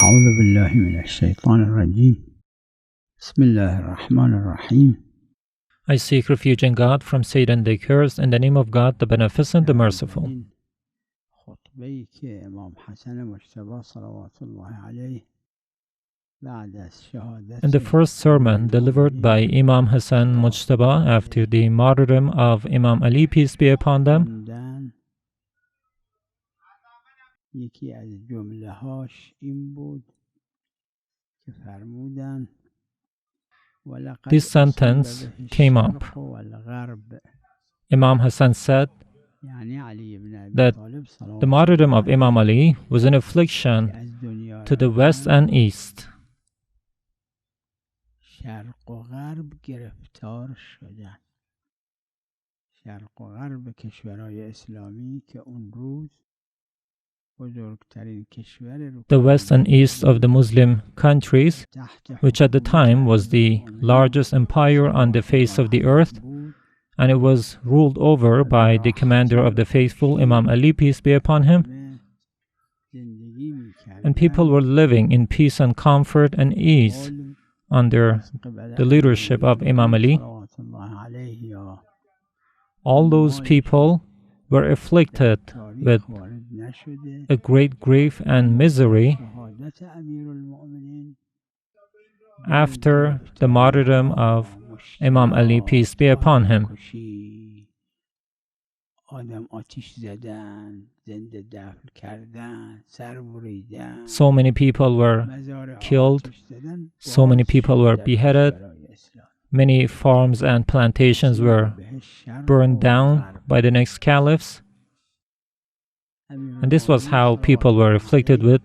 أعوذ بالله من الشيطان الرجيم بسم الله الرحمن الرحيم. I seek refuge in God from Satan the accursed, in the name of God, the Beneficent, the Merciful. خطبه‌ای که امام حسن مجتبی صلوات الله علیه بعد از شهادت In the first sermon delivered by Imam Hassan Mojtaba after the martyrdom of Imam Ali, peace be upon them, یکی از جمله‌هاش این بود که فرمودن this sentence came up. Imam Hassan said that the martyrdom of Imam Ali was an affliction to the west and east. شرق و غرب گرفتار شدن. شرق و غرب کشورهای اسلامی که اون روز بزرگترین کشور The west and east of the Muslim countries, which at the time was the largest empire on the face of the earth, and it was ruled over by the commander of the faithful, Imam Ali, peace be upon him, and people were living in peace and comfort and ease under the leadership of Imam Ali. All those people were afflicted with a great grief and misery after the martyrdom of Imam Ali, peace be upon him. So many people were killed, so many people were beheaded, many farms and plantations were burned down by the next caliphs. And this was how people were afflicted with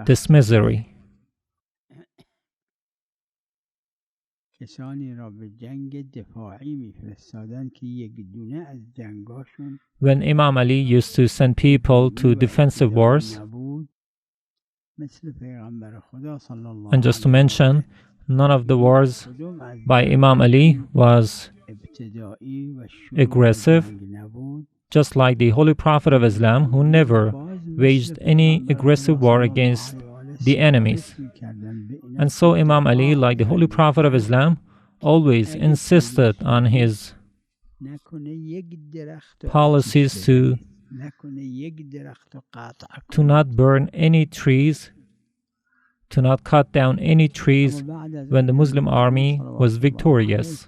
this misery. When Imam Ali used to send people to defensive wars, and just to mention, none of the wars by Imam Ali was aggressive, just like the Holy Prophet of Islam, who never waged any aggressive war against the enemies. And so Imam Ali, like the Holy Prophet of Islam, always insisted on his policies to not burn any trees, to not cut down any trees when the Muslim army was victorious.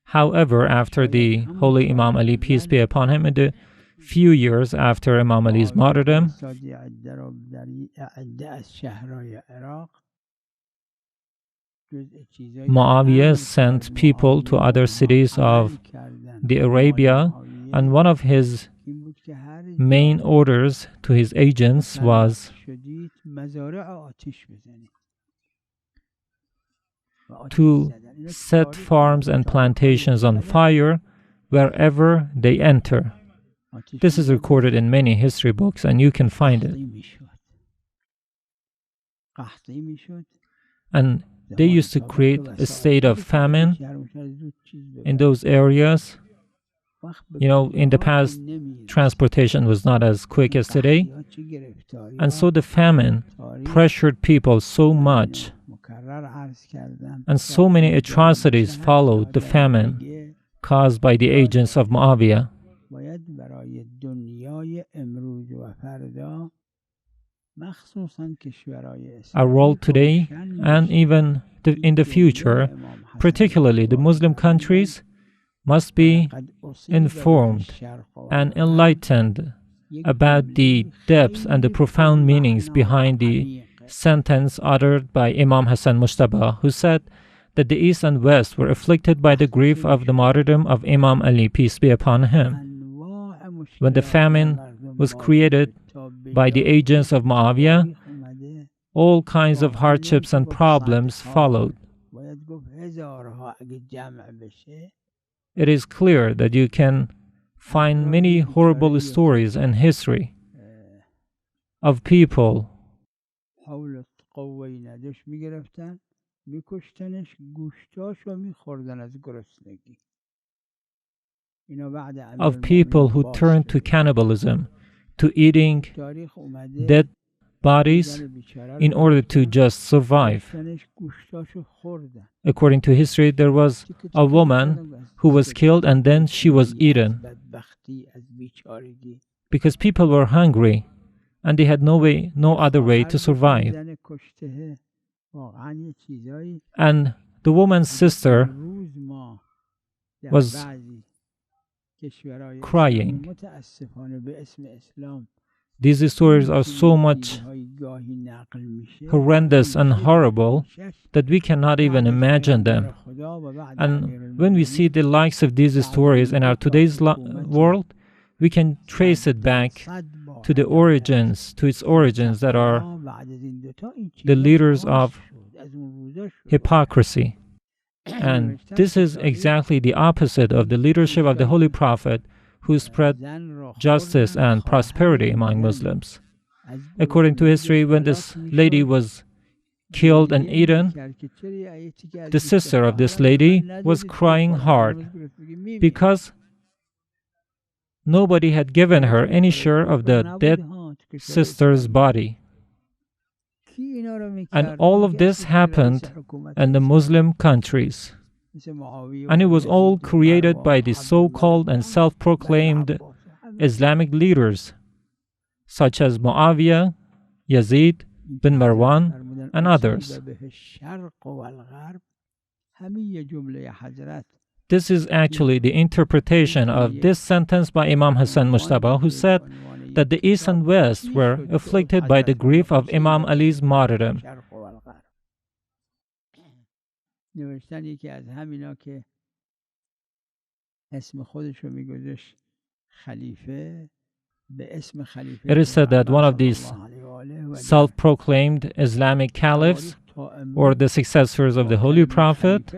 However, after the Holy Imam Ali, peace be upon him, in the few years after Imam Ali's martyrdom, Muawiyah sent people to other cities of the Arabia, and one of his main orders to his agents was to set farms and plantations on fire wherever they enter. This is recorded in many history books, and you can find it. And they used to create a state of famine in those areas. You know, in the past, transportation was not as quick as today. And so the famine pressured people so much, and so many atrocities followed the famine caused by the agents of Muawiyah. Our world today, and even in the future, particularly the Muslim countries, must be informed and enlightened about the depths and the profound meanings behind the sentence uttered by Imam Hassan Mojtaba, who said that the East and West were afflicted by the grief of the martyrdom of Imam Ali, peace be upon him. When the famine was created by the agents of Muawiyah, all kinds of hardships and problems followed. It is clear that you can find many horrible stories in history of people who turned to cannibalism, to eating dead bodies in order to just survive. According to history, there was a woman who was killed and then she was eaten because people were hungry and they had no other way to survive. And the woman's sister was crying. These stories are so much horrendous and horrible that we cannot even imagine them. And when we see the likes of these stories in our today's world, we can trace it back to the origins, to its origins that are the leaders of hypocrisy. And this is exactly the opposite of the leadership of the Holy Prophet, who spread justice and prosperity among Muslims. According to history, when this lady was killed and eaten, the sister of this lady was crying hard because nobody had given her any share of the dead sister's body. And all of this happened in the Muslim countries. And it was all created by the so-called and self-proclaimed Islamic leaders, such as Muawiyah, Yazid bin Marwan, and others. This is actually the interpretation of this sentence by Imam Hassan Mojtaba, who said that the East and West were afflicted by the grief of Imam Ali's martyrdom. It is said that one of these self-proclaimed Islamic caliphs, or the successors of the Holy Prophet,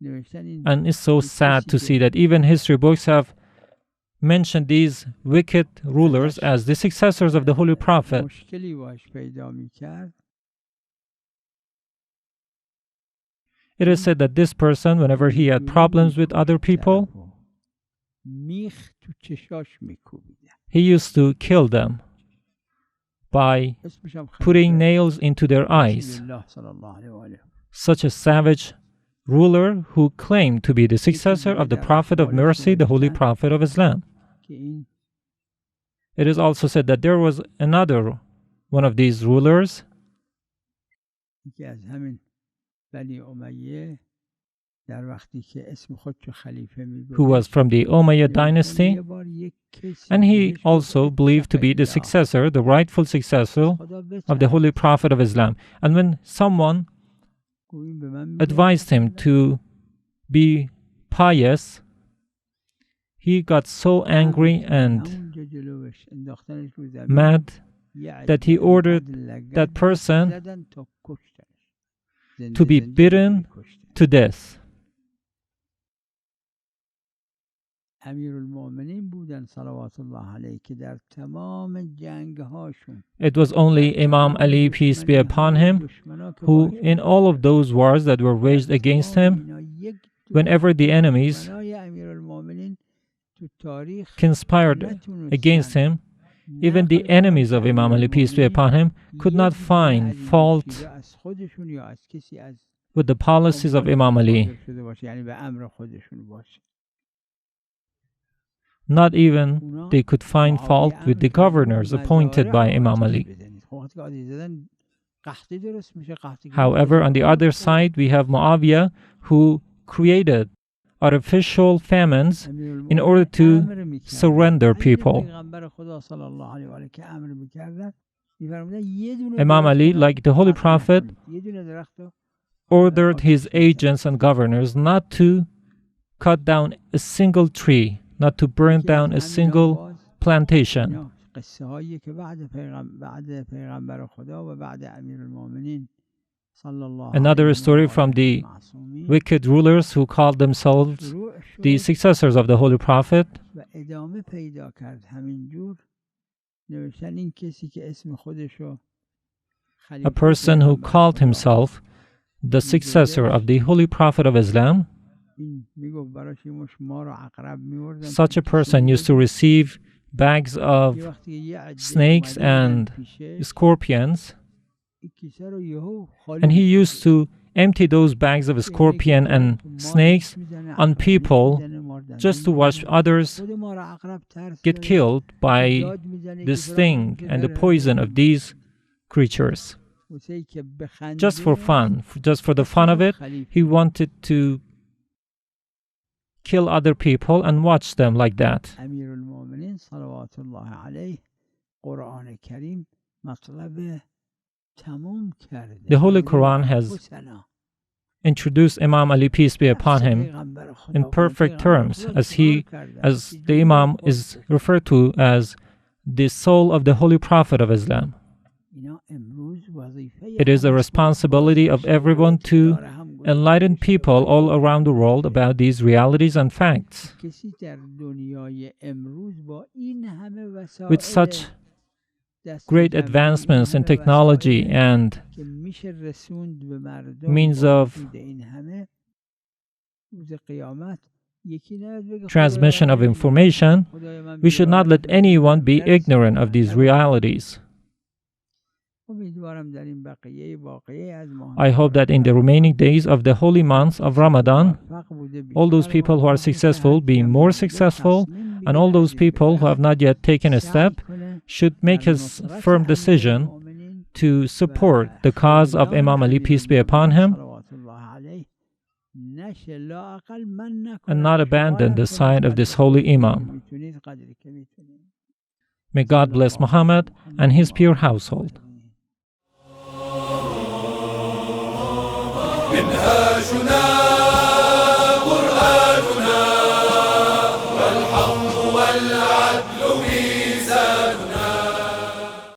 and it's so sad to see that even history books have mentioned these wicked rulers as the successors of the Holy Prophet. It is said that this person, whenever he had problems with other people, he used to kill them by putting nails into their eyes. Such a savage ruler who claimed to be the successor of the Prophet of Mercy, the Holy Prophet of Islam. It is also said that there was another one of these rulers who was from the Umayyad dynasty, and he also believed to be the successor, the rightful successor of the Holy Prophet of Islam. And when someone advised him to be pious, he got so angry and mad that he ordered that person to be beaten to death. It was only Imam Ali, peace be upon him, who in all of those wars that were waged against him, whenever the enemies conspired against him, even the enemies of Imam Ali, peace be upon him, could not find fault with the policies of Imam Ali. Not even they could find fault with the governors appointed by Imam Ali. However, on the other side, we have Muawiyah, who created artificial famines in order to surrender people. Imam Ali, like the Holy Prophet, ordered his agents and governors not to cut down a single tree, not to burn down a single plantation. Another story from the wicked rulers who called themselves the successors of the Holy Prophet. A person who called himself the successor of the Holy Prophet of Islam, such a person used to receive bags of snakes and scorpions, and he used to empty those bags of scorpion and snakes on people just to watch others get killed by the sting and the poison of these creatures. Just for fun, just for the fun of it, he wanted to kill other people and watch them like that. Ameer al-Mumineen salawatullah alayhi Quran Karim 𝗦𝗨𝗣𝗣𝗢𝗢 The Holy Quran has introduced Imam Ali, peace be upon him, in perfect terms, as the Imam is referred to as the soul of the Holy Prophet of Islam. It is a responsibility of everyone to enlighten people all around the world about these realities and facts. With such great advancements in technology and means of transmission of information, we should not let anyone be ignorant of these realities. I hope that in the remaining days of the holy month of Ramadan, all those people who are successful be more successful, and all those people who have not yet taken a step should make a firm decision to support the cause of Imam Ali, peace be upon him, and not abandon the side of this holy Imam. May God bless Muhammad and his pure household. منهاجنا قرآننا والحق والعدل